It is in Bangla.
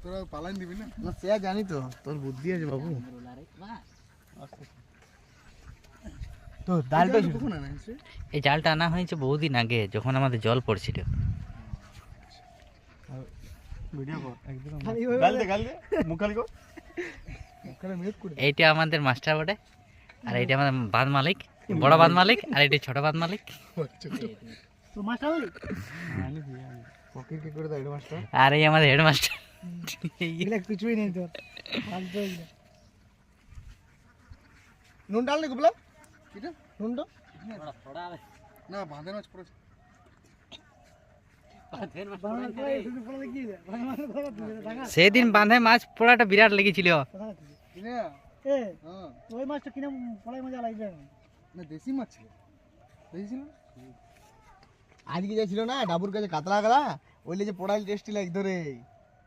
তোরা পালাইন দিবি না? না সে জানি তো, তোর বুদ্ধি আছে বাবু। তো ডালটা কখন আনা হয়েছে? এই জালটা আনা হয়েছে বহুদিন আগে, যখন আমাদের জল পড়ছিল। ভিডিও কর একদম। গাল দে মুখ খালি কর। ওখানে মিউট করে দে। এইটা আমাদের মাস্টার বটে, আর এইটা আমাদের বাঁধ মালিক, বড় বাঁধ মালিক, আর এটা ছোট বাঁধ মালিক। তো মাস্টার বলি আনি দি আনি পকেট কি করে দাও এটা মাস্টার। আর এই আমাদের হেডমাস্টার। এগুলা কিছুই নেই তোর ফালতু এগুলা। নুন ডাল নে গুবলা কিটা? নুন দাও। না বাঁধে মাছ পড়েছে। সেদিন বাঁধে মাছ পড়াটা বিরাট লেগেছিল। কিনে এ হ্যাঁ ওই মাছটা কিনা পড়াই মজা লাগবে না দেশি মাছ ছিল। দেখেছিল? আজকে যাইছিল না ডাবুর কাছে কাতলা গলা ওইলে যে পড়াইল টেস্টি লাগ ধরে